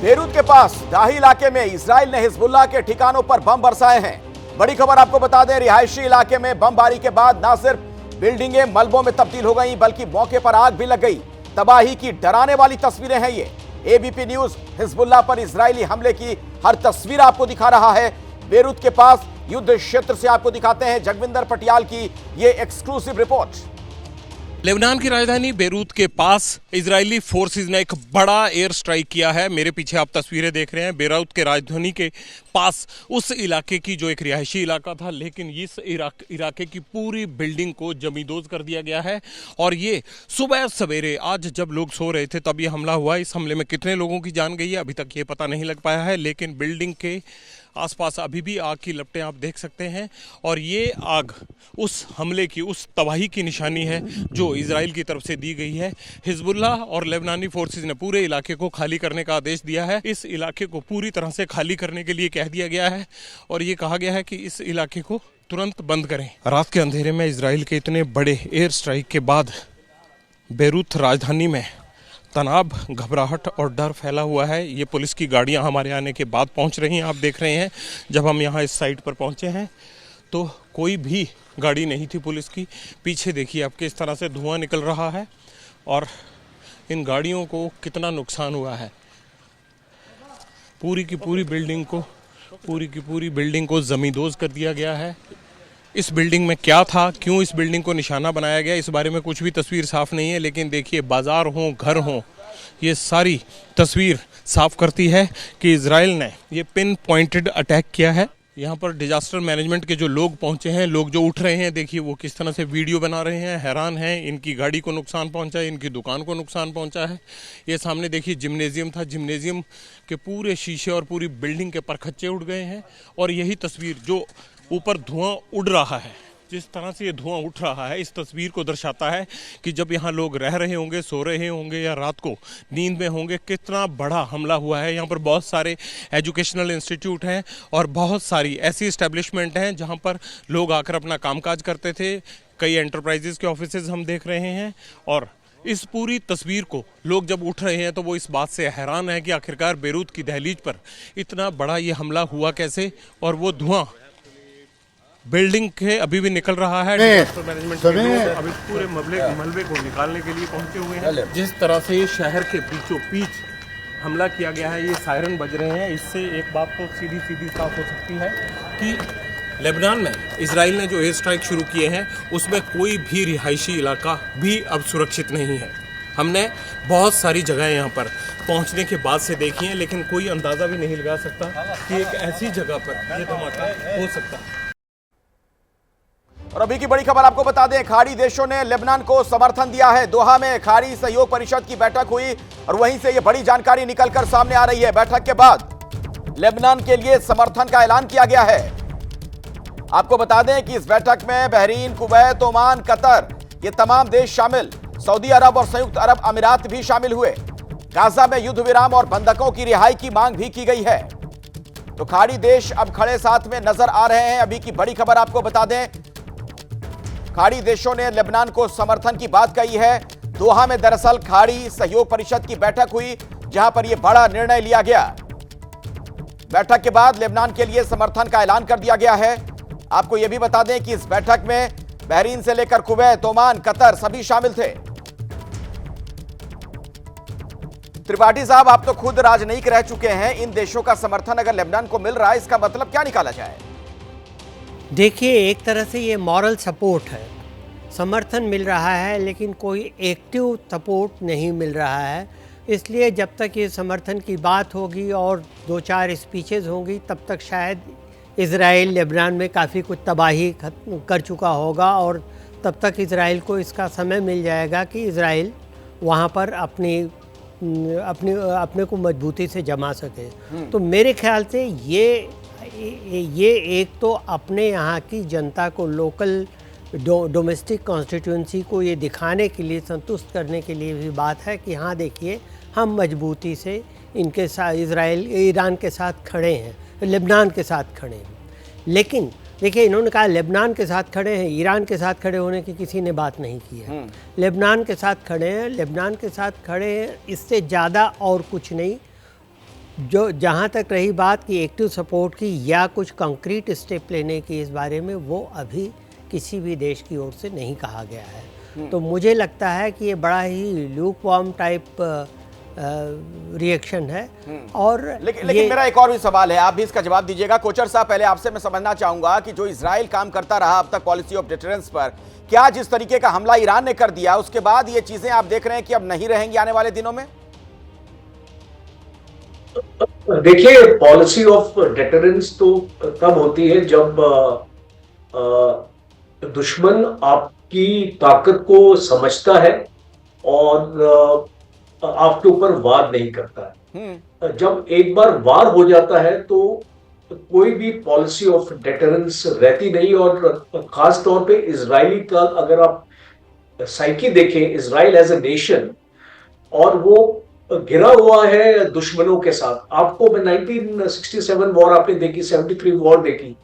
Beirut के पास दाही इलाके में इजराइल ने हिजबुल्लाह के ठिकानों पर बम बरसाए हैं। बड़ी खबर आपको बता दें, रिहायशी इलाके में बमबारी के बाद न सिर्फ बिल्डिंगें मलबों में तब्दील हो गई बल्कि मौके पर आग भी लग गई। तबाही की डराने वाली तस्वीरें हैं ये। एबीपी न्यूज हिजबुल्लाह पर इजरायली हमले की हर तस्वीर आपको दिखा रहा है। बेरूत के पास युद्ध क्षेत्र से आपको दिखाते हैं जगविंदर पटियाल की ये एक्सक्लूसिव रिपोर्ट। लेबनान की राजधानी बेरूत के पास इजरायली फोर्सेस ने एक बड़ा एयर स्ट्राइक किया है। मेरे पीछे आप तस्वीरें देख रहे हैं बेरूत के राजधानी के पास उस इलाके की जो एक रिहायशी इलाका था, लेकिन इस इलाके की पूरी बिल्डिंग को जमींदोज कर दिया गया है। और ये सुबह सवेरे आज जब लोग सो रहे थे तब ये हमला हुआ। इस हमले में कितने लोगों की जान गई है अभी तक ये पता नहीं लग पाया है, लेकिन बिल्डिंग के आसपास अभी भी आग की लपटें आप देख सकते हैं। और ये आग उस हमले की, उस तबाही की निशानी है जो इजराइल की तरफ से दी गई है। हिजबुल्लाह और लेबनानी फोर्सेस ने पूरे इलाके को खाली करने का आदेश दिया है। इस इलाके को पूरी तरह से खाली करने के लिए कह दिया गया है और ये कहा गया है कि इस इलाके को तुरंत बंद करें। रात के अंधेरे में इजराइल के इतने बड़े एयर स्ट्राइक के बाद बेरूत राजधानी में तनाव, घबराहट और डर फैला हुआ है। ये पुलिस की गाड़ियां हमारे आने के बाद पहुंच रही हैं। आप देख रहे हैं जब हम यहां इस साइट पर पहुंचे हैं तो कोई भी गाड़ी नहीं थी पुलिस की। पीछे देखिए आप किस तरह से धुआं निकल रहा है और इन गाड़ियों को कितना नुकसान हुआ है। पूरी की पूरी बिल्डिंग को जमींदोज कर दिया गया है। इस बिल्डिंग में क्या था, क्यों इस बिल्डिंग को निशाना बनाया गया, इस बारे में कुछ भी तस्वीर साफ नहीं है। लेकिन देखिए बाजार हो, घर हो, ये सारी तस्वीर साफ करती है कि इजराइल ने ये पिन पॉइंटेड अटैक किया है। यहाँ पर डिजास्टर मैनेजमेंट के जो लोग पहुँचे हैं, लोग जो उठ रहे हैं, देखिए वो किस तरह से वीडियो बना रहे हैं, हैरान हैं। इनकी गाड़ी को नुकसान पहुँचा है, इनकी दुकान को नुकसान पहुँचा है। ये सामने देखिए जिम्नेजियम था, जिम्नेजियम के पूरे शीशे और पूरी बिल्डिंग के परखच्चे उड़ गए हैं। और यही तस्वीर जो ऊपर धुआं उड़ रहा है, जिस तरह से ये धुआं उठ रहा है, इस तस्वीर को दर्शाता है कि जब यहाँ लोग रह रहे होंगे, सो रहे होंगे या रात को नींद में होंगे, कितना बड़ा हमला हुआ है। यहाँ पर बहुत सारे एजुकेशनल इंस्टीट्यूट हैं और बहुत सारी ऐसी इस्टेब्लिशमेंट हैं जहाँ पर लोग आकर अपना कामकाज करते थे। कई एंटरप्राइजेस के ऑफिसेज हम देख रहे हैं और इस पूरी तस्वीर को लोग जब उठ रहे हैं तो वो इस बात से हैरान है कि आखिरकार बेरूत की दहलीज पर इतना बड़ा ये हमला हुआ कैसे। और वो धुआं बिल्डिंग के अभी भी निकल रहा है। डिजास्टर मैनेजमेंट के लोग अभी पूरे मलबे को निकालने के लिए पहुंचे हुए हैं। जिस तरह से ये शहर के बीचों बीच हमला किया गया है, ये सायरन बज रहे हैं, इससे एक बात तो सीधी साफ हो सकती है कि लेबनान में इजराइल ने जो एयर स्ट्राइक शुरू किए हैं उसमें कोई भी रिहायशी इलाका भी अब सुरक्षित नहीं है। हमने बहुत सारी जगह यहाँ पर पहुँचने के बाद से देखी हैं, लेकिन कोई अंदाज़ा भी नहीं लगा सकता कि एक ऐसी जगह पर यह धमाका हो सकता है। और अभी की बड़ी खबर आपको बता दें, खाड़ी देशों ने लेबनान को समर्थन दिया है। दोहा में खाड़ी सहयोग परिषद की बैठक हुई और वहीं से यह बड़ी जानकारी निकलकर सामने आ रही है। बैठक के बाद लेबनान के लिए समर्थन का ऐलान किया गया है। आपको बता दें कि इस बैठक में बहरीन, कुवैत, ओमान, कतर, ये तमाम देश शामिल, सऊदी अरब और संयुक्त अरब अमीरात भी शामिल हुए। गाजा में युद्ध विराम और बंधकों की रिहाई की मांग भी की गई है। तो खाड़ी देश अब खड़े साथ में नजर आ रहे हैं। अभी की बड़ी खबर आपको बता दें, खाड़ी देशों ने लेबनान को समर्थन की बात कही है। दोहा में दरअसल खाड़ी सहयोग परिषद की बैठक हुई जहां पर यह बड़ा निर्णय लिया गया। बैठक के बाद लेबनान के लिए समर्थन का ऐलान कर दिया गया है। आपको यह भी बता दें कि इस बैठक में बहरीन से लेकर कुवैत, ओमान, कतर सभी शामिल थे। त्रिपाठी साहब, आप तो खुद राजनयिक रह चुके हैं, इन देशों का समर्थन अगर लेबनान को मिल रहा है, इसका मतलब क्या निकाला जाए? देखिए, एक तरह से ये मॉरल सपोर्ट है, समर्थन मिल रहा है, लेकिन कोई एक्टिव सपोर्ट नहीं मिल रहा है। इसलिए जब तक ये समर्थन की बात होगी और 2-4 स्पीचेज़ होंगी, तब तक शायद इज़राइल लेबनान में काफ़ी कुछ तबाही कर चुका होगा और तब तक इज़राइल को इसका समय मिल जाएगा कि इज़राइल वहाँ पर अपने को मजबूती से जमा सके। तो मेरे ख्याल से ये एक तो अपने यहाँ की जनता को, लोकल डोमेस्टिक कॉन्स्टिट्यूंसी को ये दिखाने के लिए, संतुष्ट करने के लिए भी बात है कि हाँ देखिए, हम मजबूती से इनके साथ, ईरान के साथ खड़े हैं, लेबनान के साथ खड़े हैं। लेकिन देखिए, इन्होंने कहा लेबनान के साथ खड़े हैं, ईरान के साथ खड़े होने की किसी ने बात नहीं की है। लेबनान के साथ खड़े हैं, लेबनान के साथ खड़े हैं, इससे ज़्यादा और कुछ नहीं। जो जहाँ तक रही बात कि एक्टिव सपोर्ट की या कुछ कंक्रीट स्टेप लेने की इस बारे में, वो अभी किसी भी देश की ओर से नहीं कहा गया है। तो मुझे लगता है कि ये बड़ा ही ल्यूकवार्म टाइप रिएक्शन है। और लेकिन मेरा एक और भी सवाल है, आप भी इसका जवाब दीजिएगा। कोचर साहब, पहले आपसे मैं समझना चाहूंगा कि जो इजराइल काम करता रहा अब तक पॉलिसी ऑफ डिटरेंस पर, क्या जिस तरीके का हमला ईरान ने कर दिया उसके बाद ये चीजें आप देख रहे हैं कि अब नहीं रहेंगी आने वाले दिनों में? देखिए, पॉलिसी ऑफ डिटरेंस तो तब होती है जब दुश्मन आपकी ताकत को समझता है और आपके ऊपर वार नहीं करता है। जब एक बार वार हो जाता है तो कोई भी पॉलिसी ऑफ डिटरेंस रहती नहीं। और खास तौर पे इजरायली का अगर आप साइकी देखें, इजराइल एज ए नेशन, और वो घिरा हुआ है दुश्मनों के साथ। आपको मैं 1967 वॉर आपने देखी, 73 वॉर देखी,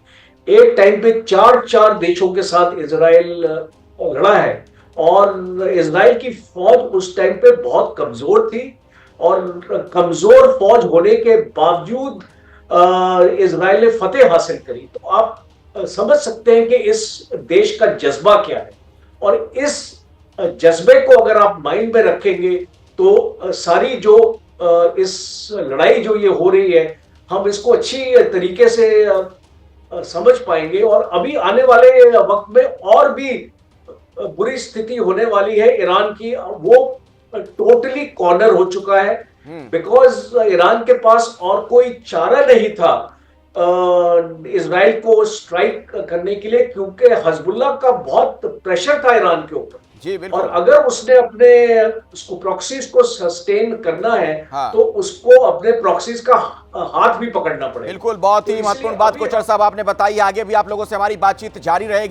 एक टाइम पे चार देशों के साथ इजराइल लड़ा है। और इजराइल की फौज उस टाइम पे बहुत कमजोर थी, और कमजोर फौज होने के बावजूद इजराइल ने फतेह हासिल करी। तो आप समझ सकते हैं कि इस देश का जज्बा क्या है। और इस जज्बे को अगर आप माइंड में रखेंगे तो सारी जो इस लड़ाई जो ये हो रही है, हम इसको अच्छी तरीके से समझ पाएंगे। और अभी आने वाले वक्त में और भी बुरी स्थिति होने वाली है ईरान की। वो टोटली कॉर्नर हो चुका है, बिकॉज ईरान के पास और कोई चारा नहीं था इजराइल को स्ट्राइक करने के लिए, क्योंकि हिजबुल्लाह का बहुत प्रेशर था ईरान के ऊपर। जी बिल्कुल। और अगर उसने अपने उसको प्रॉक्सीज को सस्टेन करना है, हाँ। तो उसको अपने प्रॉक्सीज का हाथ भी पकड़ना पड़ेगा। बिल्कुल, बहुत ही महत्वपूर्ण बात कोचर साहब आपने बताई। आगे भी आप लोगों से हमारी बातचीत जारी रहेगी।